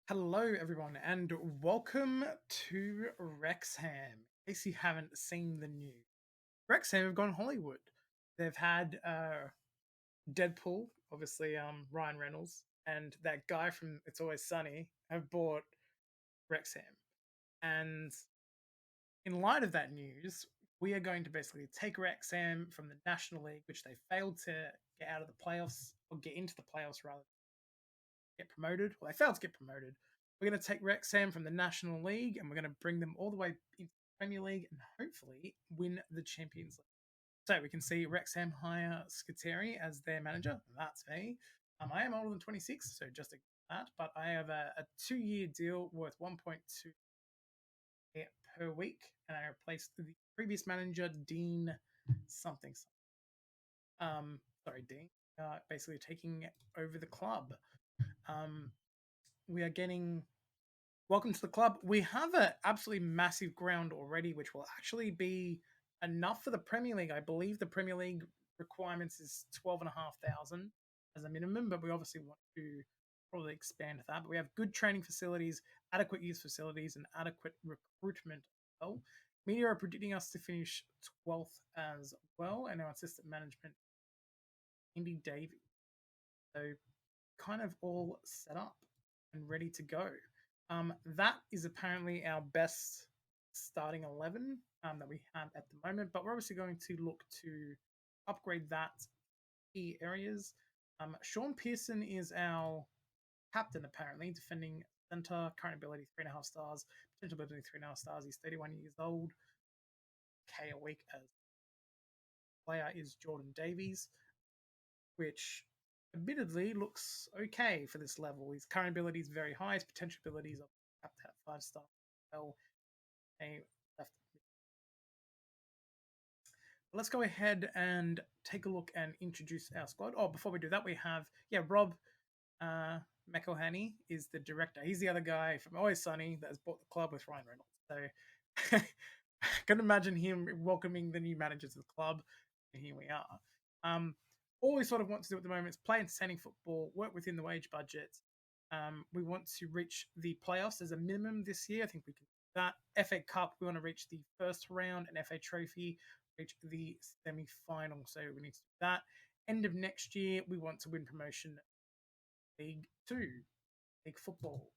Hello, everyone, and welcome to Wrexham. In case you haven't seen the news, Wrexham have gone Hollywood. They've had Deadpool, obviously, Ryan Reynolds, and that guy from It's Always Sunny have bought Wrexham. And in light of that news, we are going to basically take Wrexham from the National League, which they failed to get out of the playoffs, or get into the playoffs rather, get promoted. Well, they failed to get promoted. We're going to take Wrexham from the National League and we're going to bring them all the way into the Premier League and hopefully win the Champions League. So we can see Wrexham hire Scuteri as their manager. That's me. I am older than 26, so just that. But I have a 2-year deal worth 1.2 per week, and I replaced the previous manager, Dean something. Dean. Basically taking over the club. Um, we are getting welcome to the club. We have an absolutely massive ground already, which will actually be enough for the Premier League. I believe the Premier League requirements is 12,500 as a minimum, but we obviously want to probably expand that. But we have good training facilities, adequate youth facilities, and adequate recruitment as well. Media are predicting us to finish 12th as well, and our assistant management, Indy Davey. So kind of all set up and ready to go. That is apparently our best starting 11 that we have at the moment, but we're obviously going to look to upgrade that key areas. Sean Pearson is our captain, apparently, defending center, current ability 3.5 stars, potential ability 3.5 stars. He's 31 years old. K a week as player is Jordan Davies, which admittedly looks okay for this level. His current ability is very high. His potential abilities are capped at 5 star. Well, left. Let's go ahead and take a look and introduce our squad. Oh, before we do that, we have Rob McElhenney is the director. He's the other guy from Always Sunny that has bought the club with Ryan Reynolds. So I can imagine him welcoming the new managers of the club. And here we are. All we sort of want to do at the moment is play entertaining football, work within the wage budget. We want to reach the playoffs as a minimum this year. I think we can do that. FA Cup, we want to reach the first round, and FA Trophy, reach the semi-final. So we need to do that. End of next year, we want to win promotion League 2, League Football.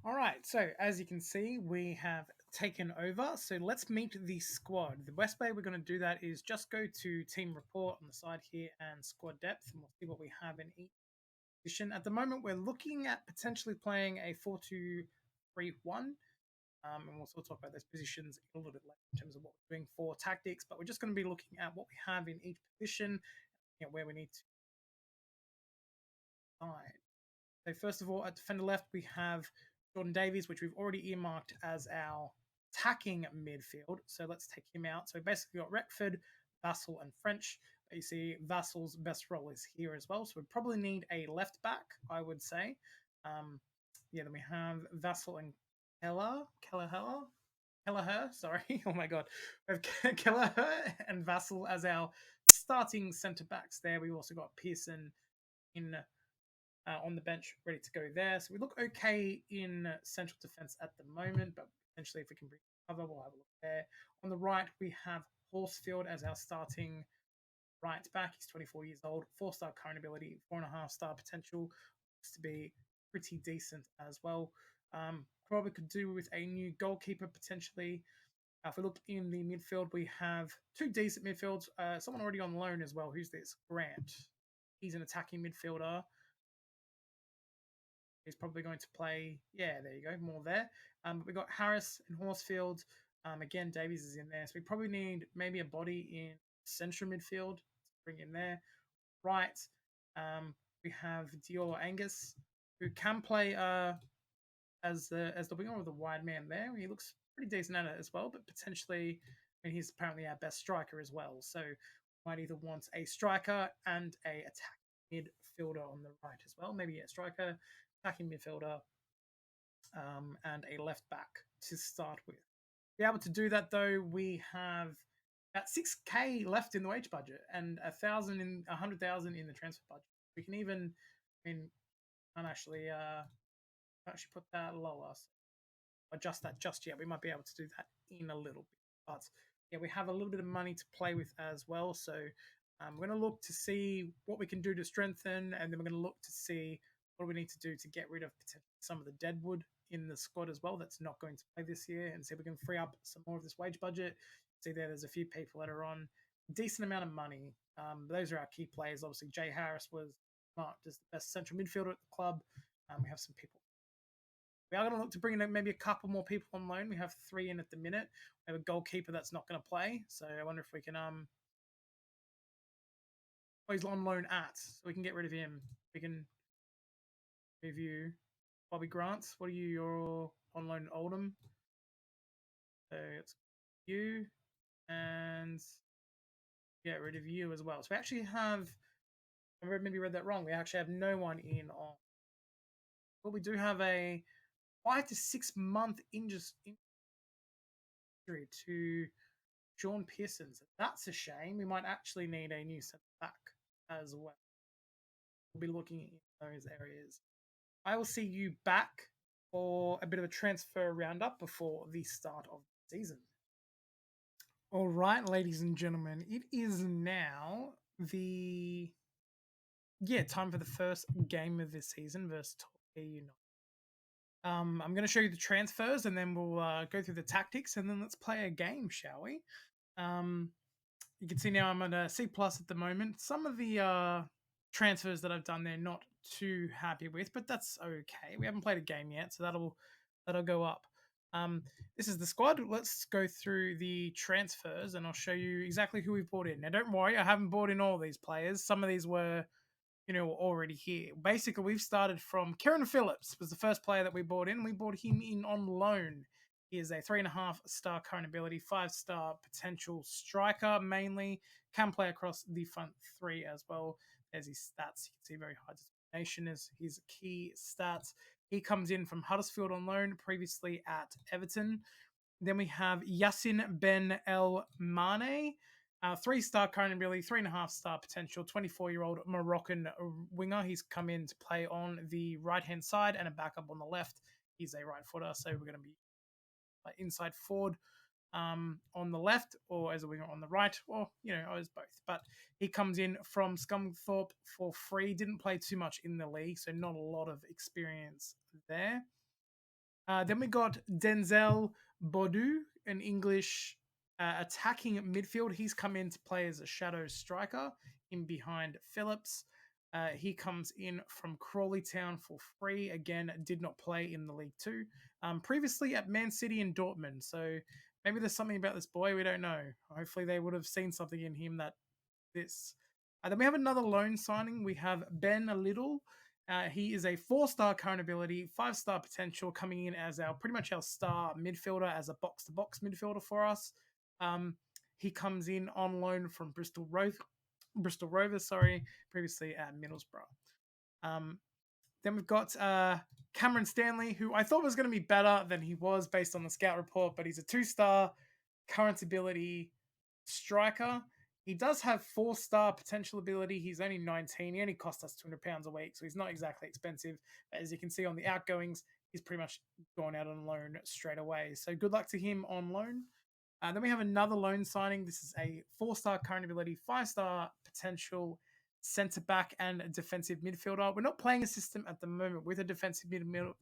All right, so as you can see, we have taken over. So let's meet the squad. The best way we're going to do that is just go to team report on the side here and squad depth, and we'll see what we have in each position. At the moment, we're looking at potentially playing a 4-2-3-1, and we'll sort of talk about those positions a little bit later in terms of what we're doing for tactics, but we're just going to be looking at what we have in each position, where we need to find. So first of all, at defender left, we have Jordan Davies, which we've already earmarked as our attacking midfield. So let's take him out. So we basically got Reckford, Vassal, and French. But you see Vassal's best role is here as well. So we probably need a left back, I would say. Then we have Vassal and Kelleher, sorry. Oh my God. We have Kelleher and Vassal as our starting centre backs there. We've also got Pearson in on the bench, ready to go there. So we look okay in central defence at the moment, but potentially if we can bring cover, we'll have a look there. On the right, we have Horsfield as our starting right back. He's 24 years old, 4-star current ability, 4.5-star potential. Looks to be pretty decent as well. Probably could do with a new goalkeeper potentially. If we look in the midfield, we have 2 decent midfields. Someone already on loan as well. Who's this? Grant. He's an attacking midfielder. He's probably going to play. Yeah, there you go. More there. But we got Harris and Horsfield. Again, Davies is in there. So we probably need maybe a body in central midfield to bring in there. Right. We have Dior Angus, who can play as the winger or the wide man there. He looks pretty decent at it as well, but potentially, he's apparently our best striker as well. So might either want a striker and a attack midfielder on the right as well. Maybe a striker, attacking midfielder, and a left back to start with. To be able to do that though, we have about 6k left in the wage budget and 100,000 in the transfer budget. We can even, can't actually Actually put that lower. So adjust that just yet. We might be able to do that in a little bit. But yeah, we have a little bit of money to play with as well. So we're going to look to see what we can do to strengthen, and then we're going to look to see what we need to do to get rid of potentially some of the deadwood in the squad as well that's not going to play this year, and see if we can free up some more of this wage budget. See there's a few people that are on a decent amount of money. Those are our key players. Obviously, Jay Harris was marked as the best central midfielder at the club. We have some people. We are going to look to bring in maybe a couple more people on loan. We have 3 in at the minute. We have a goalkeeper that's not going to play, so I wonder if we can he's on loan at, so we can get rid of him. We can review Bobby Grant. What are you? You're on loan at Oldham, so it's you, and get rid of you as well. So we actually have. I maybe read that wrong. We actually have no one in on. But we do have a 5 to 6 month injury to Sean Pearson. So that's a shame. We might actually need a new centre back as well. We'll be looking in those areas. I will see you back for a bit of a transfer roundup before the start of the season. All right, ladies and gentlemen, it is now the time for the first game of this season versus Torquay United. I'm going to show you the transfers, and then we'll go through the tactics, and then let's play a game, shall we? You can see now I'm at a C plus at the moment. Some of the transfers that I've done there, not too happy with, but that's okay. We haven't played a game yet, so that'll go up. This is the squad. Let's go through the transfers, and I'll show you exactly who we've brought in. Now, don't worry, I haven't brought in all these players. Some of these were already here. Basically, we've started from Kieran Phillips was the first player that we brought in. We brought him in on loan. He is a 3.5-star current ability, 5-star potential striker mainly. Can play across the front 3 as well. There's his stats. You can see very high determination is his key stats. He comes in from Huddersfield on loan, previously at Everton. Then we have Yassin Ben El Mane. 3-star current ability, 3.5-star potential, 24-year-old Moroccan winger. He's come in to play on the right-hand side and a backup on the left. He's a right footer, so we're going to be inside forward on the left, or as a winger on the right, or as both. But he comes in from Scunthorpe for free. Didn't play too much in the league, so not a lot of experience there. Then we got Denzel Bodu, an English attacking midfield. He's come in to play as a shadow striker in behind Phillips. He comes in from Crawley Town for free. Again, did not play in the League Two. Previously at Man City and Dortmund. So maybe there's something about this boy we don't know. Hopefully they would have seen something in him that this. Then we have another loan signing. We have Ben Little. He is a 4-star current ability, 5-star potential, coming in as pretty much our star midfielder, as a box-to-box midfielder for us. He comes in on loan from Bristol Rovers, previously at Middlesbrough. Then we've got Cameron Stanley, who I thought was going to be better than he was based on the scout report, but he's a 2-star current ability striker. He does have 4-star potential ability. He's only 19. He only cost us £200 a week, so he's not exactly expensive. But as you can see on the outgoings, he's pretty much gone out on loan straight away. So good luck to him on loan. Then we have another loan signing. This is a 4-star current ability, 5-star potential centre back and defensive midfielder. We're not playing a system at the moment with a defensive midfielder,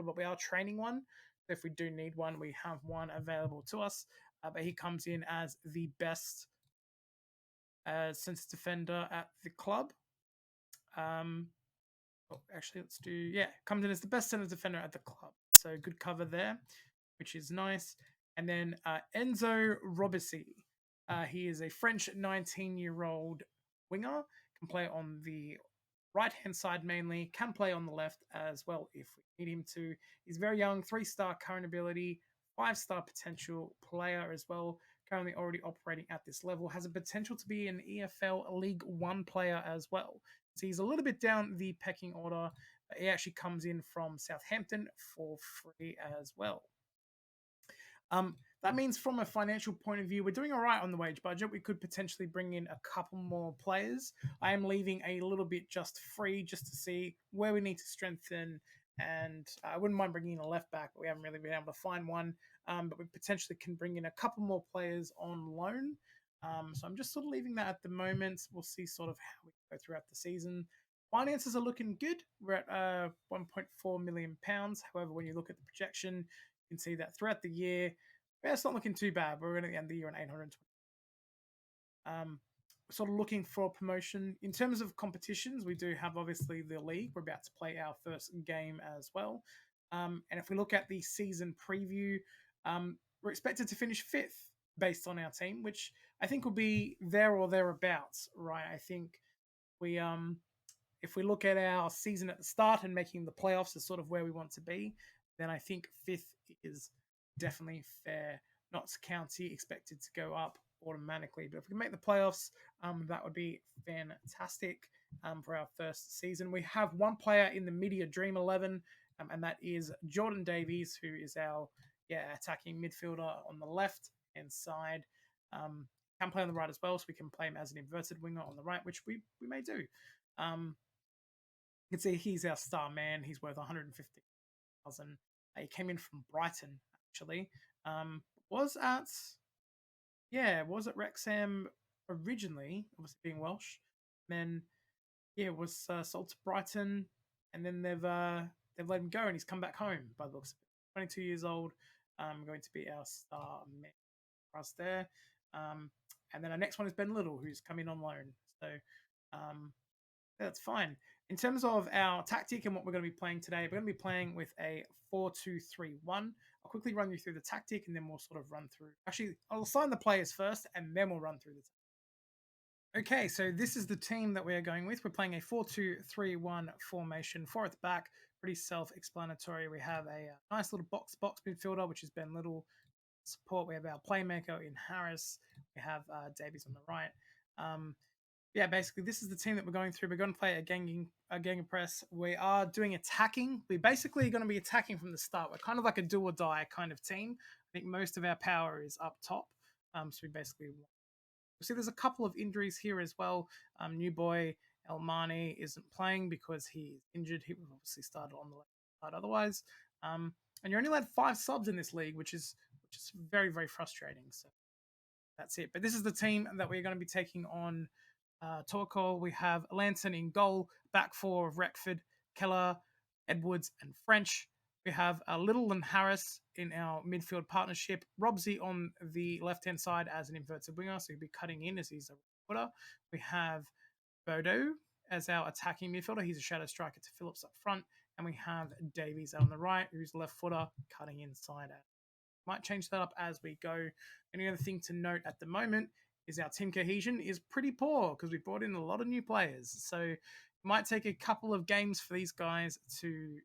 but we are training one. So if we do need one, we have one available to us. But he comes in as the best centre defender at the club. Comes in as the best centre defender at the club. So good cover there, which is nice. And then Enzo Robesi. He is a French 19-year-old winger. Can play on the right-hand side mainly. Can play on the left as well if we need him to. He's very young, 3-star current ability, 5-star potential player as well. Currently already operating at this level. Has a potential to be an EFL League One player as well. So he's a little bit down the pecking order. He actually comes in from Southampton for free as well. That means from a financial point of view, we're doing all right on the wage budget. We could potentially bring in a couple more players. I am leaving a little bit just free just to see where we need to strengthen and I wouldn't mind bringing in a left back, but we haven't really been able to find one. But we potentially can bring in a couple more players on loan. So I'm just sort of leaving that at the moment. We'll see sort of how we go throughout the season. Finances are looking good. We're at £1.4 million. However, when you look at the projection, you can see that throughout the year, it's not looking too bad. We're going to end the year on 820. Sort of looking for promotion. In terms of competitions, we do have obviously the league. We're about to play our first game as well. And if we look at the season preview, we're expected to finish fifth based on our team, which I think will be there or thereabouts, right? I think we if we look at our season at the start and making the playoffs is sort of where we want to be, then I think fifth is definitely fair. Notts County expected to go up automatically, but if we can make the playoffs, that would be fantastic for our first season. We have one player in the Media Dream 11, and that is Jordan Davies, who is our attacking midfielder on the left hand side. Can play on the right as well, so we can play him as an inverted winger on the right, which we may do. You can see he's our star man. He's worth 150,000. He came in from Brighton, actually. Was at Wrexham originally, obviously being Welsh. Then was sold to Brighton, and then they've let him go, and he's come back home by the looks of it. 22 years old, going to be our star man for us there. And then our next one is Ben Little, who's come in on loan. So that's fine. In terms of our tactic and what we're going to be playing today, we're going to be playing with a 4-2-3-1. I'll quickly run you through the tactic, and then we'll sort of run through. Actually, I'll assign the players first, and then we'll run through the tactic. Okay, so this is the team that we are going with. We're playing a 4-2-3-1 formation. 4 at the back, pretty self-explanatory. We have a nice little box midfielder, which is Ben Little. Support, we have our playmaker in Harris. We have Davies on the right. Basically, this is the team that we're going through. We're going to play a gang press. We are doing attacking. We're basically going to be attacking from the start. We're kind of like a do or die kind of team. I think most of our power is up top. So we basically see there's a couple of injuries here as well. New boy Elmani isn't playing because he's injured. He obviously started on the left side otherwise. And you're only allowed 5 subs in this league, which is very, very frustrating. So that's it. But this is the team that we're going to be taking on Torkoal. We have Lanson in goal, back 4 of Retford, Keller, Edwards, and French. We have Little and Harris in our midfield partnership. Robsy on the left-hand side as an inverted winger, so he'll be cutting in as he's a footer. We have Bodo as our attacking midfielder. He's a shadow striker to Phillips up front. And we have Davies on the right, who's left footer, cutting inside. Might change that up as we go. Any other thing to note at the moment is our team cohesion is pretty poor because we brought in a lot of new players. So it might take a couple of games for these guys to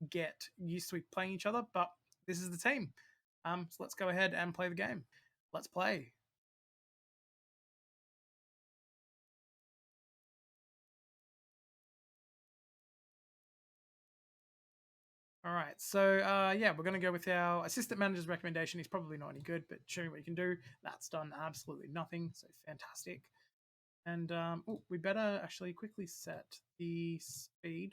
get used to playing each other, but this is the team. So let's go ahead and play the game. Let's play. All right, so we're going to go with our assistant manager's recommendation. He's probably not any good, but show me what you can do. That's done absolutely nothing, so fantastic. And we better actually quickly set the speed.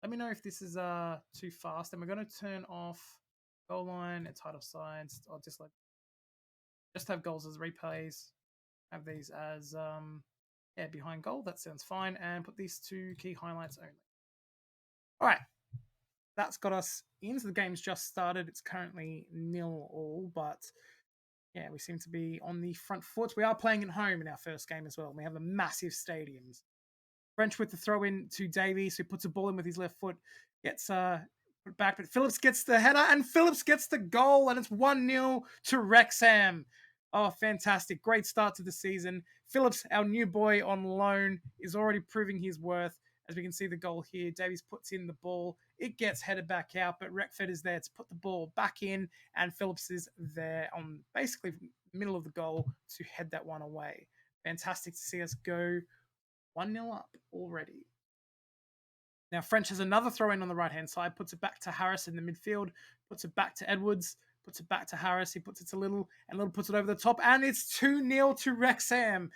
Let me know if this is too fast. And we're going to turn off goal line and title sides. I'll just have goals as replays. Have these as behind goal. That sounds fine. And put these 2 key highlights only. All right. That's got us into the game's just started. It's currently 0-0, but we seem to be on the front foot. We are playing at home in our first game as well. We have a massive stadium. French with the throw in to Davies, who puts a ball in with his left foot, gets put back, but Phillips gets the header, and Phillips gets the goal, and it's 1-0 to Wrexham. Oh, fantastic. Great start to the season. Phillips, our new boy on loan, is already proving his worth. As we can see the goal here, Davies puts in the ball. It gets headed back out, but Retford is there to put the ball back in, and Phillips is there on basically middle of the goal to head that one away. Fantastic to see us go 1-0 up already. Now, French has another throw-in on the right-hand side, puts it back to Harris in the midfield, puts it back to Edwards, puts it back to Harris, he puts it to Little, and Little puts it over the top, and it's 2-0 to Wrexham.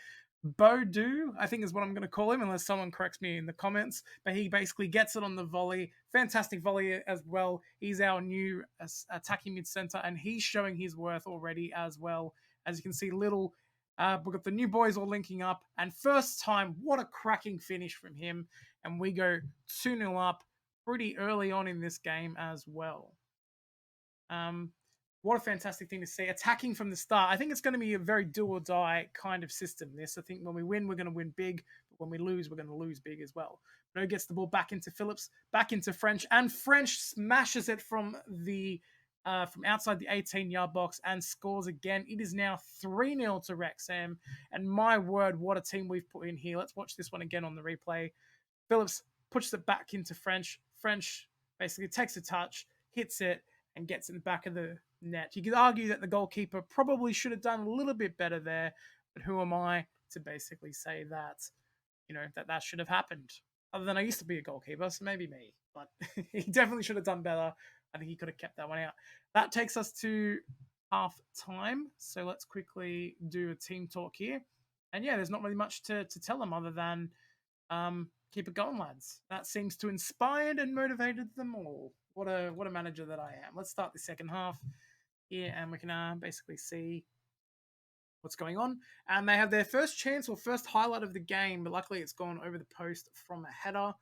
Bodu, I think is what I'm going to call him, unless someone corrects me in the comments. But he basically gets it on the volley. Fantastic volley as well. He's our new attacking mid center, and he's showing his worth already as well. As you can see, little. We've got the new boys all linking up, and first time, what a cracking finish from him. And we go 2-0 up pretty early on in this game as well. What a fantastic thing to see. Attacking from the start. I think it's going to be a very do or die kind of system, this. I think when we win, we're going to win big. But when we lose, we're going to lose big as well. No gets the ball back into Phillips, back into French, and French smashes it from outside the 18-yard box and scores again. It is now 3-0 to Wrexham. And my word, what a team we've put in here. Let's watch this one again on the replay. Phillips pushes it back into French. French basically takes a touch, hits it, and gets in the back of the net. You could argue that the goalkeeper probably should have done a little bit better there, but who am I to basically say that, that should have happened? Other than I used to be a goalkeeper, so maybe me. But he definitely should have done better. I think he could have kept that one out. That takes us to half time. So let's quickly do a team talk here. And yeah, there's not really much to tell them other than keep it going, lads. That seems to inspired and motivated them all. What a manager that I am. Let's start the second half here, and we can basically see what's going on. And they have their first chance or first highlight of the game, but luckily it's gone over the post from a header.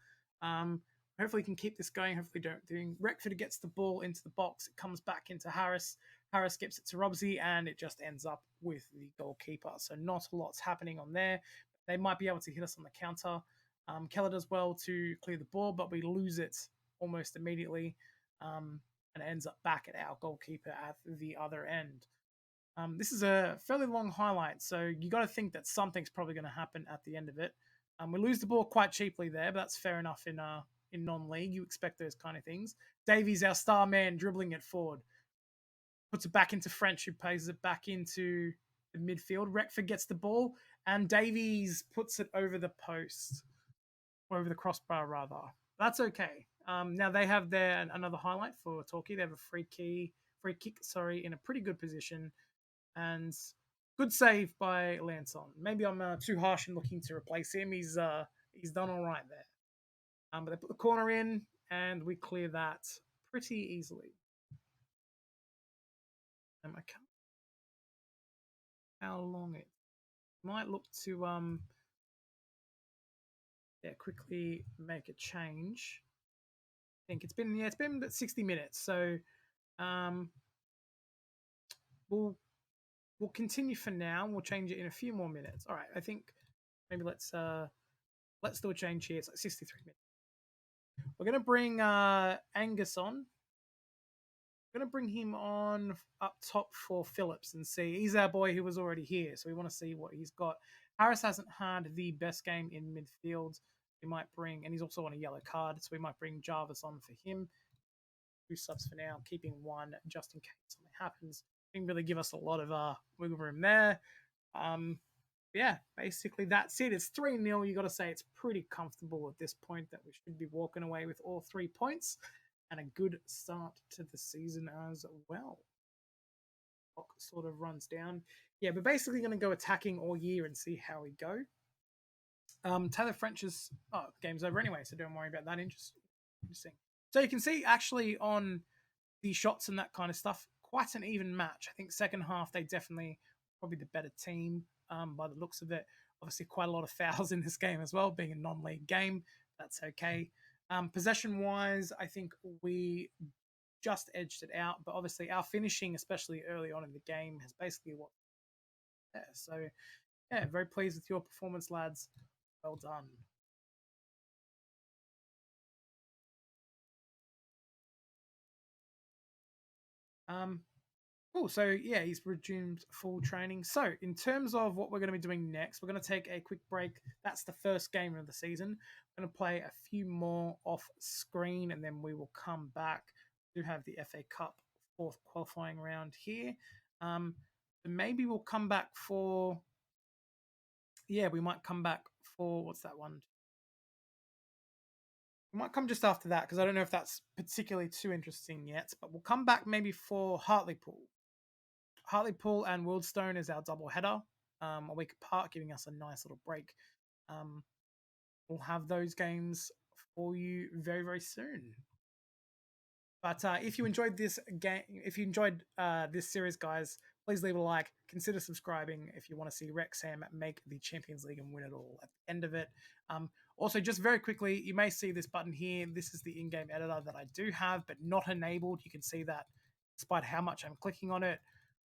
Hopefully, can keep this going. Hopefully, don't do. Reckford gets the ball into the box. It comes back into Harris. Harris gives it to Robsy, and it just ends up with the goalkeeper. So not a lot's happening on there. They might be able to hit us on the counter. Keller does well to clear the ball, but we lose it almost immediately, and it ends up back at our goalkeeper at the other end. This is a fairly long highlight, so you got to think that something's probably going to happen at the end of it. We lose the ball quite cheaply there, but that's fair enough in non-league. You expect those kind of things. Davies, our star man, dribbling it forward. Puts it back into French, who plays it back into the midfield. Reckford gets the ball, and Davies puts it over the post. Or over the crossbar, rather. That's okay. Now they have another highlight for Torquay. They have a free kick, in a pretty good position. And good save by Lanson. Maybe I'm too harsh in looking to replace him. He's done all right there. But they put the corner in, and we clear that pretty easily. I can't. How long it might look to quickly make a change. I think it's been about 60 minutes, so we'll continue for now. We'll change it in a few more minutes. All right, I think maybe let's do a change here. It's like 63 minutes. We're gonna bring Angus on. We're gonna bring him on up top for Phillips and see. He's our boy who was already here, so we want to see what he's got. Harris hasn't had the best game in midfield. We might bring, and he's also on a yellow card, so we might bring Jarvis on for him. 2 subs for now, keeping 1 just in case something happens. Didn't really give us a lot of wiggle room there. Yeah, basically that's it. It's 3-0. You got to say it's pretty comfortable at this point that we should be walking away with all 3 points and a good start to the season as well. Clock sort of runs down. Yeah, we're basically going to go attacking all year and see how we go. Taylor French's game's over anyway, so don't worry about that. Interesting. So you can see actually on the shots and that kind of stuff, quite an even match. I think second half they definitely probably the better team by the looks of it. Obviously quite a lot of fouls in this game as well, being a non-league game. That's okay. Possession-wise, I think we just edged it out, but obviously our finishing, especially early on in the game, has basically what. Yeah, so yeah, very pleased with your performance, lads. Well done. Cool. So yeah, he's resumed full training. So in terms of what we're going to be doing next, we're going to take a quick break. That's the first game of the season. We're going to play a few more off screen, and then we will come back. We do have the FA Cup 4th qualifying round here. Maybe we'll come back for. Yeah, we might come back for what's that one? We might come just after that because I don't know if that's particularly too interesting yet. But we'll come back maybe for Hartlepool. Hartlepool and Wildstone is our double header. a week apart, giving us a nice little break. We'll have those games for you very, very soon. But if you enjoyed this game, if you enjoyed this series, guys, please leave a like. Consider subscribing if you want to see Wrexham make the Champions League and win it all at the end of it. Also, just very quickly, you may see this button here. This is the in-game editor that I do have, but not enabled. You can see that despite how much I'm clicking on it,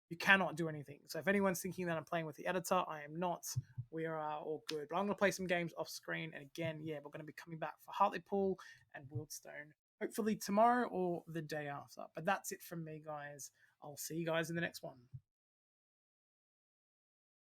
you cannot do anything. So if anyone's thinking that I'm playing with the editor, I am not. We are all good. But I'm going to play some games off screen. And again, yeah, we're going to be coming back for Hartlepool and Wildstone, hopefully tomorrow or the day after. But that's it from me, guys. I'll see you guys in the next one.